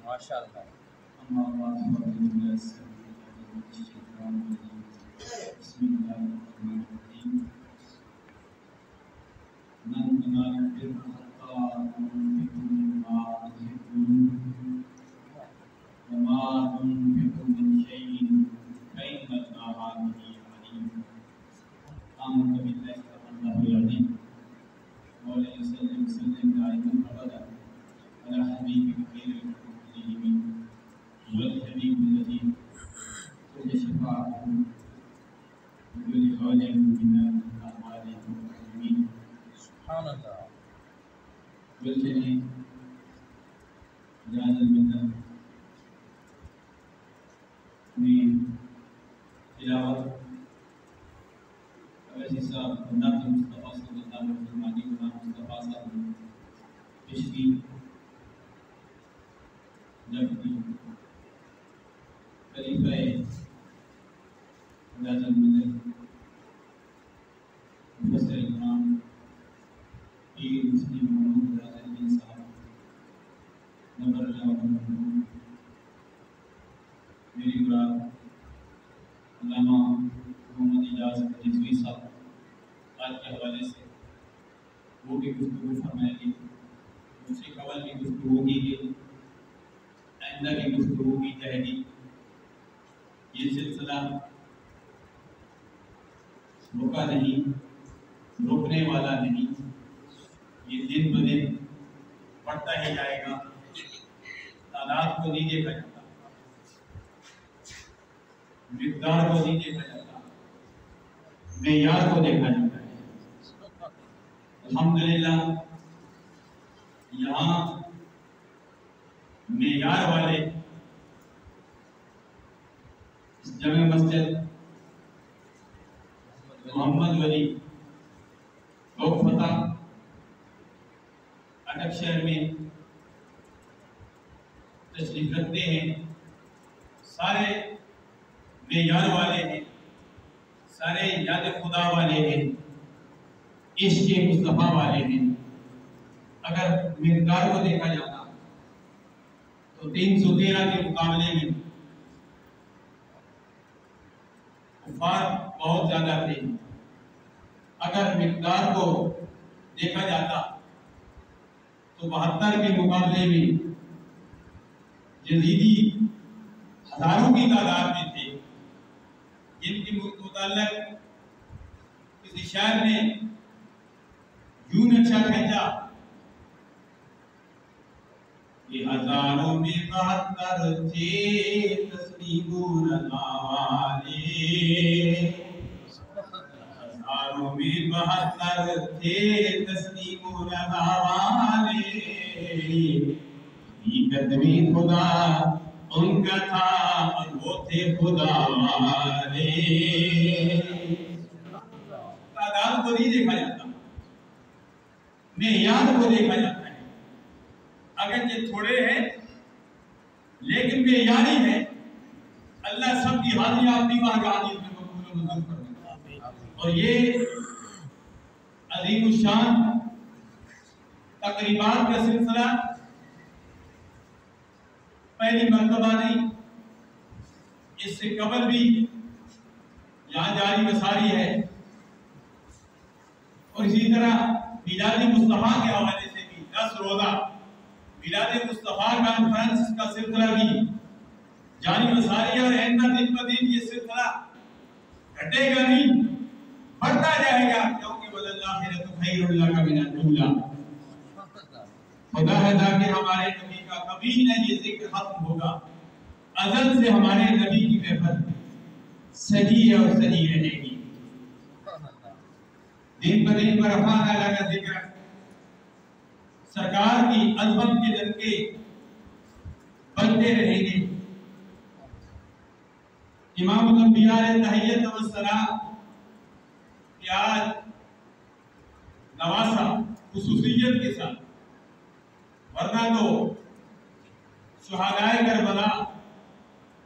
ماشاءاللہ. سبحان اللہ. میری مراد علامہ محمد اجاز رضوی صاحب آج کے حوالے سے وہ بھی گفتگو فرمائے گی، اس سے قبل بھی گفتگو کی گئی، آئندہ کی گفتگو کی جائے گی. یہ سلسلہ رکا نہیں، رکنے والا نہیں، یہ دن بدن بڑھتا ہی جائے گا. تعداد کو نہیں دیکھا جاتا، مقدار کو نہیں دیکھا جاتا، معیار کو دیکھا جاتا ہے. الحمدللہ یہاں معیار والے اس جامع مسجد محمد ولی لوک فتح اٹک شہر میں تشریف رکھتے ہیں. سارے معیار والے ہیں، سارے یاد خدا والے ہیں، عشق مصطفیٰ والے ہیں. اگر مقدار کو دیکھا جاتا تو 313 کے مقابلے میں کفار بہت زیادہ تھے. اگر مقدار کو دیکھا جاتا تو 72 کے مقابلے میں یزیدی ہزاروں کی تعداد میں تھے، جن کے متعلق کسی شاعر نے یوں نقشہ کھینچا کہ ہزاروں میں 72 تھے تسلیم اللہ والے، ہزاروں میں 72 تھے تسلیم اللہ والے. حقیقت میں خدا ان کا تھا اور وہ تھے خدا والے. تعداد کو نہیں دیکھا جاتا، معیار کو دیکھا جاتا ہے. اگر یہ تھوڑے ہیں لیکن معیاری ہے. اللہ سب کی حاضری اپنی بارگاہ میں قبول و منظور فرمائے. اور یہ عظیم الشان تقریبات کا سلسلہ پہلی مرتبہ نہیں، اس سے قبل بھی یہاں جاری وساری ہے. اور اسی طرح میلاد مصطفیٰ کے حوالے سے بھی 10 روزہ میلاد مصطفیٰ کانفرنس کا سلسلہ بھی جاری وساری ہے. اور آئندہ دن بدن یہ سلسلہ گھٹے گا نہیں، بڑھتا جائے گا، کیونکہ وَلَلْآخِرَةُ خَيْرٌ لَكَ مِنَ الْأُولَىٰ. خدا ہے تاکہ ہمارے نبی کا کبھی نہ یہ ذکر ختم ہوگا. ازل سے ہمارے نبی کی محبت صحیح ہے اور صحیح رہے گی. دن بدن برفان اللہ کا ذکر، سرکار کی عظمت کے جذبے بنتے رہیں گے. امام الانبیاء علیہ تحیت و السلام کہ آج नवासा खुसूसियत के साथ, वरना तो शुहादाए करबला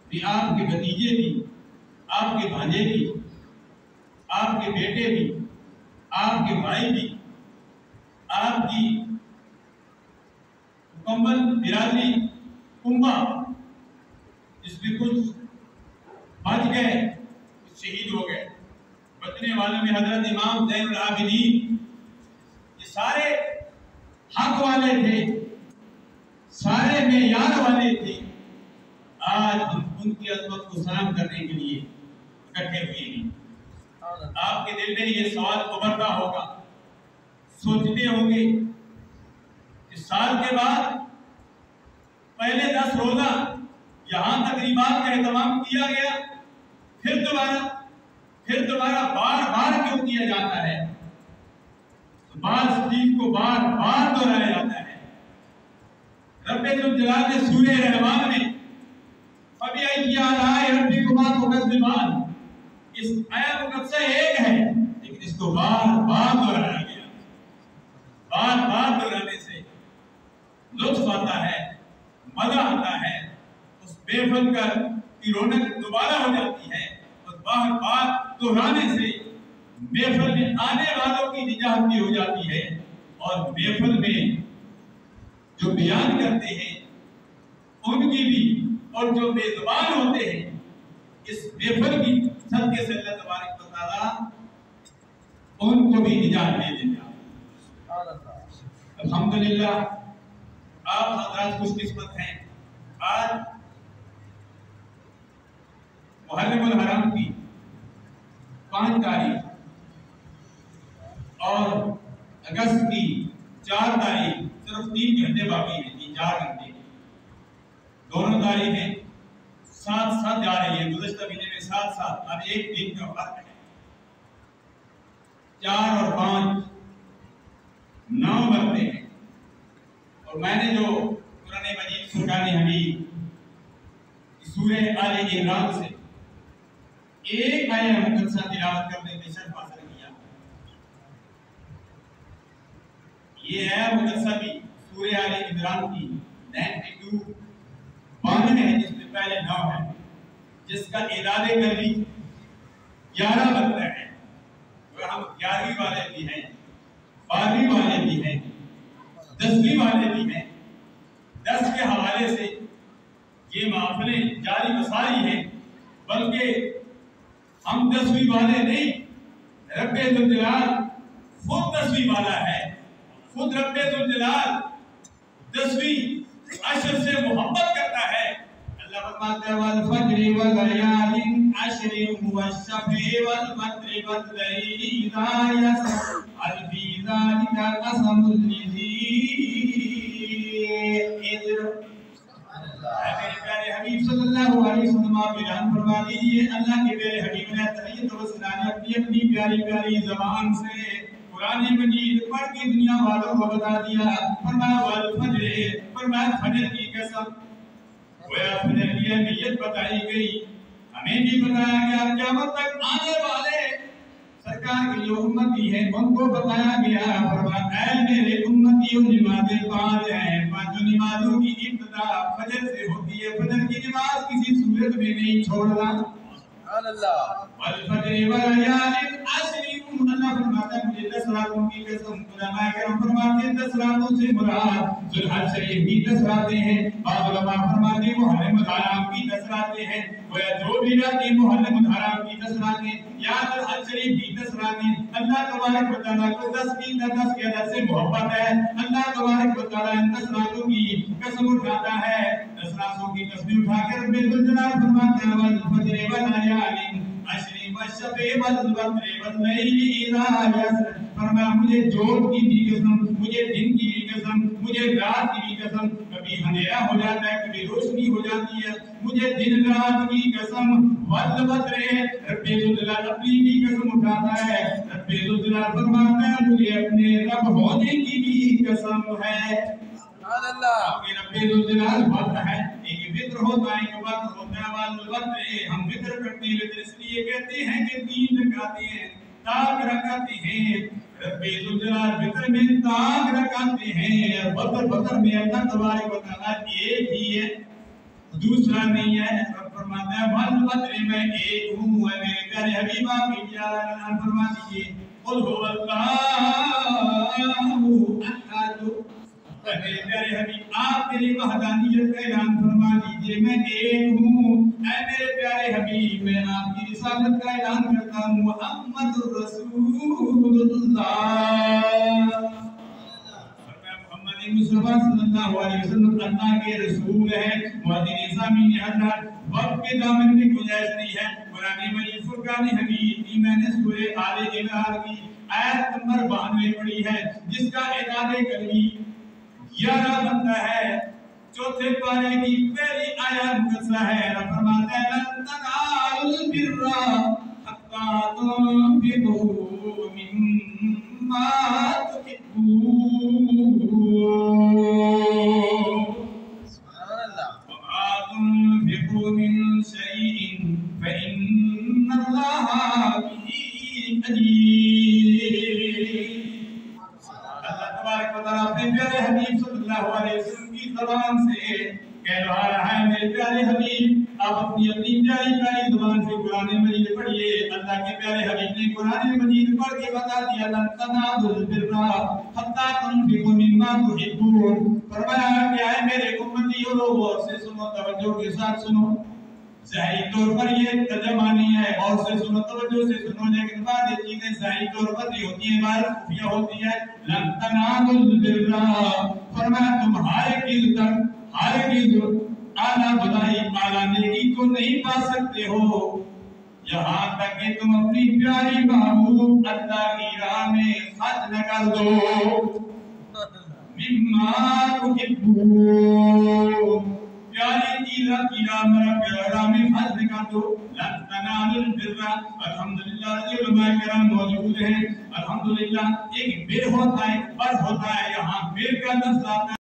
भी आपके भतीजे भी, आपके भांजे भी, आपके बेटे भी, आपके भाई भी, आपकी मुकम्मल बिरादरी उम्मा जिसमें कुछ बच गए, कुछ शहीद हो गए। बचने वालों में हजरत इमाम ज़ैनुल आबिदीन, ये सारे हक वाले थे, सारे मेयार वाले थे। आज हम उनकी अज़मत को सलाम करने के लिए इकट्ठे हुए हैं। आपके दिल में ये सवाल उभरता होगा, सोचते होंगे कि साल के बाद पहले 10 रोजा यहाँ तकरीबात का एहतमाम किया गया, फिर दोबारा बार बार क्यों किया जाता है? तो बात चीज को बार बार दोहराया जाता है। रब्बे जुल जलाल ने सूरह रहमान में फबीअय्यि आलाइ रब्बिकुमा तुकज़्ज़िबान, इस आया मुकद्दसा एक है, लेकिन इसको बार बार दोहराया गया। बार बार दोहराने से लुत्फ आता है, मजा आता है, उस बेफल का की रौनक दोबारा हो जाती है। और बार बार दोहराने से महफिल में आने वालों की निजात भी हो जाती है, और महफिल में जो बयान करते हैं उनकी भी, और जो मेजबान होते हैं इस महफिल की सदके से अल्लाह तबारक व तआला उनको भी निजात दे देगा। अल्हम्दुलिल्लाह, आप हज़रात खुशकिस्मत हैं। आज मुहर्रमुल हरम की 5 तारीख और अगस्त की 4 तारीख, सिर्फ 3 घंटे बाकी हैं, 3-4 घंटे, दोनों तारीखें साथ साथ जा रही है। गुज़श्ता महीने में साथ अब एक दिन का फर्क है। 4 और 5 9 बनते हैं। और मैंने जो कुरान मजीद फुरकान हमीद सूरह आले इमरान से एक आया मुकद्दसा तिलावत करने में शर्फ हासिल किया। ये आया मुकद्दसा भी सूरह आले इमरान की 92 है, जिसमें पहले 9 है, जिसका इरादे कर ली 11 बनता है। तो हम 11वीं वाले भी हैं, 12वीं वाले भी हैं, 10वीं वाले भी हैं। 10 के हवाले से ये महफिलें जारी वसारी हैं, बल्कि हम 10वीं वाले नहीं, रब्बे जुल जलाल खुद 10वीं वाला है। खुद रब्बे जुल जलाल 10वीं अशर से मोहब्बत करता है। अल्लाह फरमाता है वल फज्र व लयालिन अशरिन वश्शफ़ी वल वत्रि वल्लैलि इज़ा यसर अल फी ज़ालिका क़समुल लिज़ी इज़्र। मेरे प्यारे हबीब सल्लल्लाहु अलैहि वसल्लम आप बयान फरमा दीजिए, अल्लाह के प्यारे हबीब ने तहय्यत व सलाम अपनी अपनी प्यारी प्यारी ज़बान से कुरान मजीद पढ़ के दुनिया वालों को बता दिया। फरमाया वल फज्र, फरमाया फजर की कसम। गोया फजर की अहमियत बताई गई, हमें भी बताया गया। क़यामत तक आने वाले सरकार की जो उम्मती है उनको बताया गया। फरमाया ऐ मेरे उम्मतियों, नमाज़ें 5 हैं, 5 नमाजों की इब्तिदा फजर से होती है। फजर की नमाज किसी सूरत में नहीं छोड़ना। वल फज्र व लयालिन अशरिन, अल्लाह फरमाता है मुझे 10 रातों की कसम। उलमा करम फरमाते हैं 10 रातों से मुराद ज़ुल्हज शरीफ की 10 रातें हैं। बाद उलमा फरमाते हैं मुहर्रम हराम की 10 रातें हैं। गोया जो भी रातें मुहर्रम हराम की 10 रातें या ज़ुल्हज शरीफ की 10 रातें, अल्लाह तबारक व तआला को 10 की 10 के अदद से मोहब्बत है। अल्लाह तबारक व तआला इन 10 रातों की कसम उठाता है। 10 रातों की कसम उठाकर रब्बे जुल जलाल फरमाता है वल फज्र व लयालिन अशरिन वश्शफ़ी वल वत्रि वल्लैलि इज़ा यसर। फरमाया मुझे जोत की भी कसम, मुझे दिन की भी कसम, मुझे रात की भी कसम। कभी अंधेरा हो जाता है, कभी रोशनी हो जाती है, मुझे दिन रात की कसम। वल वत्रि, रब्बे जुल जलाल अपनी भी कसम उठाता है। रब्बे जुल जलाल फरमाता है मुझे अपने रब होने की भी कसम है। आपके रब्बे जुल जलाल वत्र है, एक वित्र होता है, एक वत्र होता है। वल वत्रि, हम वित्र करते हैं, वित्र इसलिए कहते हैं कि 3 रकातें हैं, 4 रकातें हैं। رب ذوالجلال فطر میں تاک رکھاتے ہیں. بدر میں اللہ تبارک و تعالیٰ ایک ہی ہے, دوسرا نہیں ہے. رب فرماتا ہے ول بدر میں ایک ہوں. میرے پیارے حبیب آپ اعلان فرما دیجیے قل هو اللہ احد. میرے پیارے حبیب آپ میری وحدانیت کا اعلان فرما دیجیے میں ایک ہوں. اے میرے پیارے حبیب میں آپ کی رسالت کا اعلان کرتا ہوں محمد رسول اللہ. محمد مصطفیٰ صلی اللہ علیہ وسلم اللہ کے رسول ہیں. مدنی سامعین حضرات وقت کے دامن میں گنجائش نہیں ہے. قرآن مجید فرقان حمید کی میں نے سورہ آل عمران کی آیت نمبر 92 پڑھی ہے جس کا اعداد کلمی 11 بنتا ہے. چوتھے پارے کی پہلی آیت مقدسہ ہے. رب فرماتا ہے لن تنالوا البر حتى تنفقوا مما تحبون وما تنفقوا من شيء فإن الله به عليم. اللہ تبارک و تعالیٰ اپنے پیارے حبیب صلی اللہ علیہ وسلم کی زبان سے کہہ رہا ہے میرے پیارے حبیب آپ اپنی پیاری پیاری زبان سے قرآن مجید پڑھیے. اللہ کے پیارے حبیب نے قرآن مجید پڑھ کے بتا دیا لن تنالوا البر حتى تنفقوا مما تحبون. فرمایا کہ اے میرے امتیوں غور سے سنو, توجہ کے ساتھ سنو. ظاہری طور پر یہ ترجمہ نہیں ہے, اور سے سنو, توجہ سے سنو, لیکن بعد یہ چیزیں ظاہری طور پر نہیں ہوتی ہیں, عبارت خفیہ ہوتی ہے. لن تنالوا البر فرمایا تم ہرگز اعلیٰ بھلائی اعلیٰ نیکی کو نہیں پا سکتے ہو یہاں تک کہ تم اپنی پیاری محبوب اللہ کی راہ میں خرچ نہ کر دو. مما تحبون پیاری چیزاں کی راہ میں خرچ نہ کر دو. لن تنالوا البر. الحمدللہ علماء کرام موجود ہیں. الحمدللہ ایک بر ہوتا ہے, ایک بر ہوتا ہے. یہاں بر کا لفظ آتا ہے